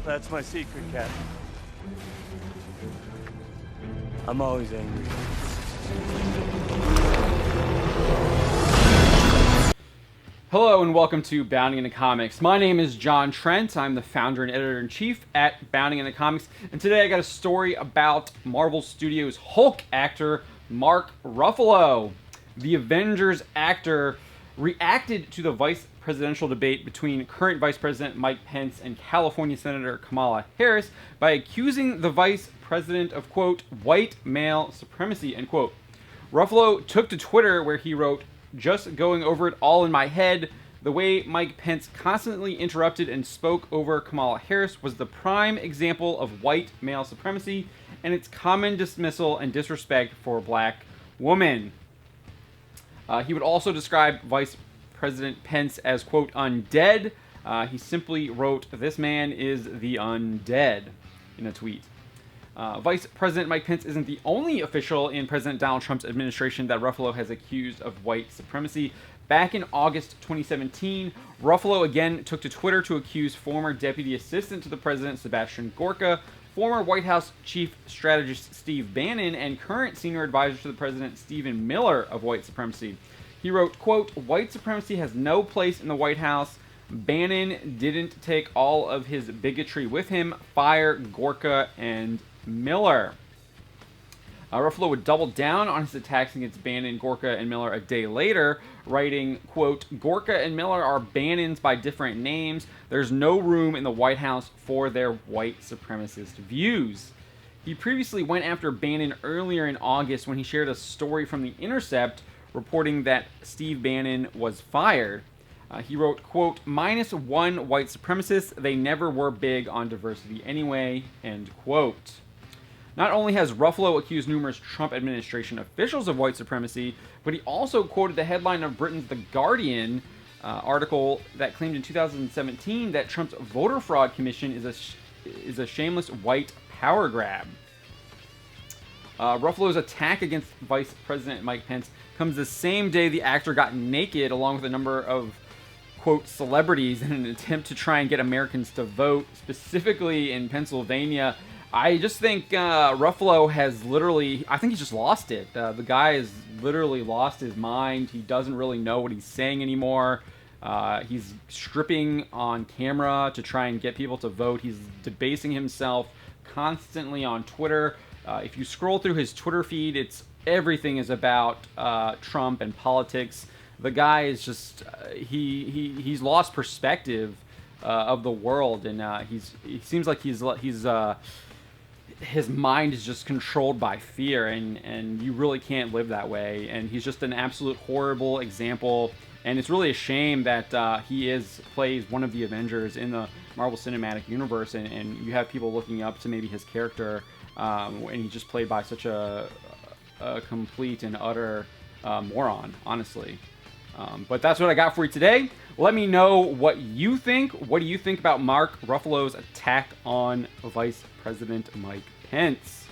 That's my secret, Cap. I'm always angry. Hello and welcome to Bounding into Comics. My name is John Trent. I'm the founder and editor-in-chief at Bounding into Comics. And today I got a story about Marvel Studios Hulk actor Mark Ruffalo. The Avengers actor reacted to the vice presidential debate between current Vice President Mike Pence and California Senator Kamala Harris by accusing the vice president of, quote, white male supremacy, end quote. Ruffalo took to Twitter where he wrote, "Just going over it all in my head, the way Mike Pence constantly interrupted and spoke over Kamala Harris was the prime example of white male supremacy and its common dismissal and disrespect for a black woman." He would also describe Vice President Pence as, quote, undead. He simply wrote, "This man is the undead," in a tweet. Vice President Mike Pence isn't the only official in President Donald Trump's administration that Ruffalo has accused of white supremacy. Back in August 2017, Ruffalo again took to Twitter to accuse former Deputy Assistant to the President Sebastian Gorka, former White House Chief Strategist Steve Bannon, and current Senior Advisor to the President Stephen Miller of white supremacy. He wrote, quote, "White supremacy has no place in the White House. Bannon didn't take all of his bigotry with him. Fire Gorka and Miller." Ruffalo would double down on his attacks against Bannon, Gorka, and Miller a day later, writing, quote, "Gorka and Miller are Bannons by different names. There's no room in the White House for their white supremacist views." He previously went after Bannon earlier in August when he shared a story from The Intercept reporting that Steve Bannon was fired. He wrote, quote, "-1 white supremacist. They never were big on diversity anyway," end quote. Not only has Ruffalo accused numerous Trump administration officials of white supremacy, but he also quoted the headline of Britain's The Guardian article that claimed in 2017 that Trump's voter fraud commission is a shameless white power grab. Ruffalo's attack against Vice President Mike Pence comes the same day the actor got naked along with a number of, quote, celebrities in an attempt to try and get Americans to vote, specifically in Pennsylvania. I just think Ruffalo has literally, I think he's just lost it. The guy has literally lost his mind. He doesn't really know what he's saying anymore. He's stripping on camera to try and get people to vote. He's debasing himself constantly on Twitter. If you scroll through his Twitter feed, everything is about Trump and politics. The guy is just he's lost perspective of the world, and he seems like his mind is just controlled by fear, and you really can't live that way. And he's just an absolute horrible example. And it's really a shame that he plays one of the Avengers in the Marvel Cinematic Universe, and you have people looking up to maybe his character, and he's just played by such a complete and utter moron, honestly. But that's what I got for you today. Let me know what you think. What do you think about Mark Ruffalo's attack on Vice President Mike Pence?